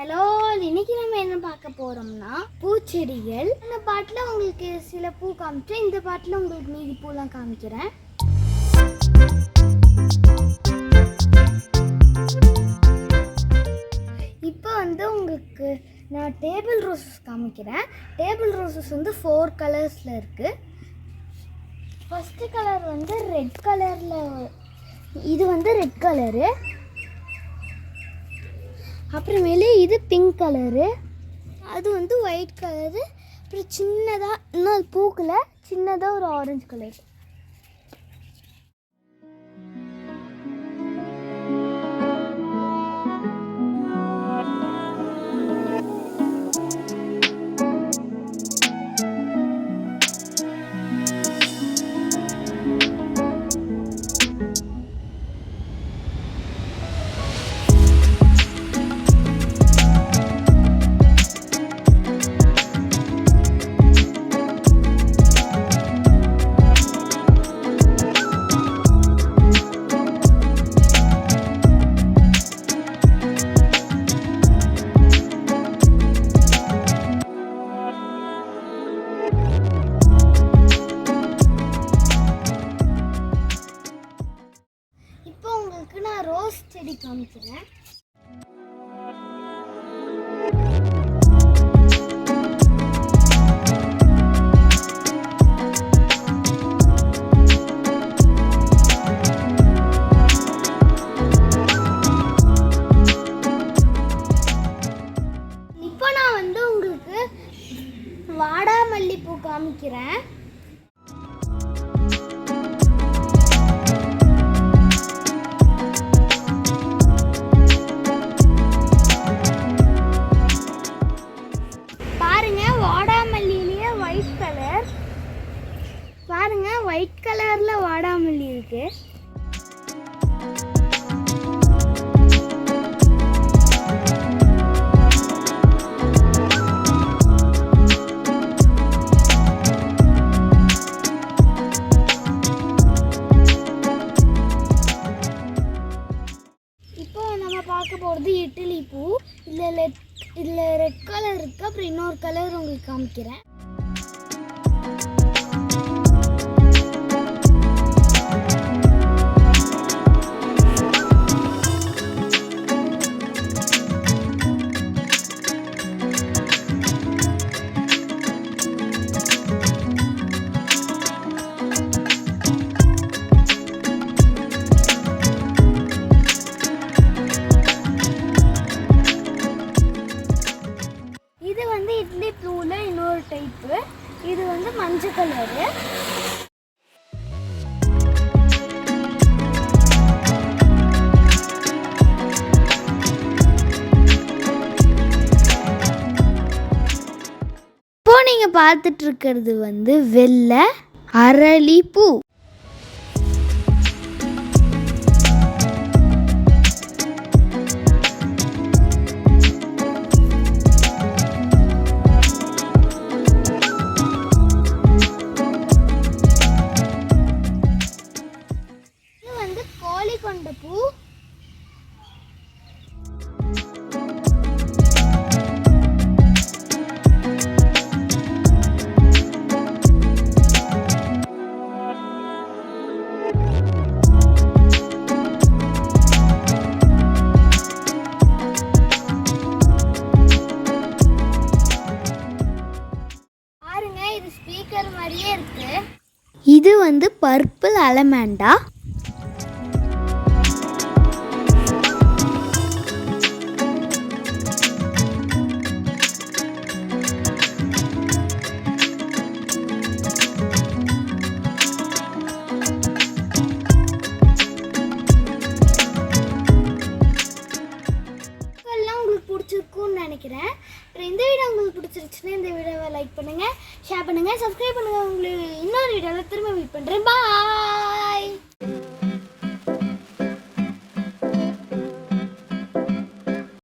Hello, இன்னைக்கு நம்ம என்ன பார்க்க போறோம்னா பூச்செடிகள். இந்த பாட்டில் உங்களுக்கு சில பூ காமிச்சேன், இந்த பாட்டில் உங்களுக்கு மீதி பூலாம் காமிக்கிறேன். இப்போ உங்களுக்கு நான் டேபிள் ரோசஸ் காமிக்கிறேன். டேபிள் ரோசஸ் 4 கலர்ஸில் இருக்குது. ஃபஸ்ட்டு கலர் ரெட் கலரில், இது ரெட் கலரு. அப்புறமேலே இது பிங்க் கலரு, அது ஒயிட் கலரு. அப்புறம் சின்னதாக இன்னும் பூக்கில் சின்னதாக ஒரு ஆரஞ்சு கலர். இப்போ உங்களுக்கு நான் ரோஸ் செடி காமிக்கிறேன். இப்போ நான் உங்களுக்கு வாடாமல்லிப்பூ காமிக்கிறேன். பாருங்க, ஒயிட் கலர்ல வாடாமல்லி இருக்கு. இப்போ நம்ம பார்க்க போறது இட்லி பூ. இதுல ரெட் கலர் இருக்கு. அப்புறம் இன்னொரு கலர் உங்களுக்கு காமிக்கிறேன். இது இட்லி பூல இன்னொரு டைப்பு. இது மஞ்சள் கலரு. இப்போ நீங்க பார்த்துட்டு இருக்கிறது வெள்ளை அரளி பூ. கொண்ட பூ. பாருங்க, இது ஸ்பீக்கர் மாதிரியே இருக்கு. இது பர்பிள் அலமேண்டா. பிடிச்சிருக்கும்னு நினைக்கிறேன். இந்த வீடியோ உங்களுக்கு பிடிச்சிருச்சுன்னா இந்த வீடியோவை லைக் பண்ணுங்க, ஷேர் பண்ணுங்க, சப்ஸ்கிரைப் பண்ணுங்க. உங்களுக்கு இன்னொரு வீடியோவில் திரும்ப மீட் பண்ணுறேன். பாய்.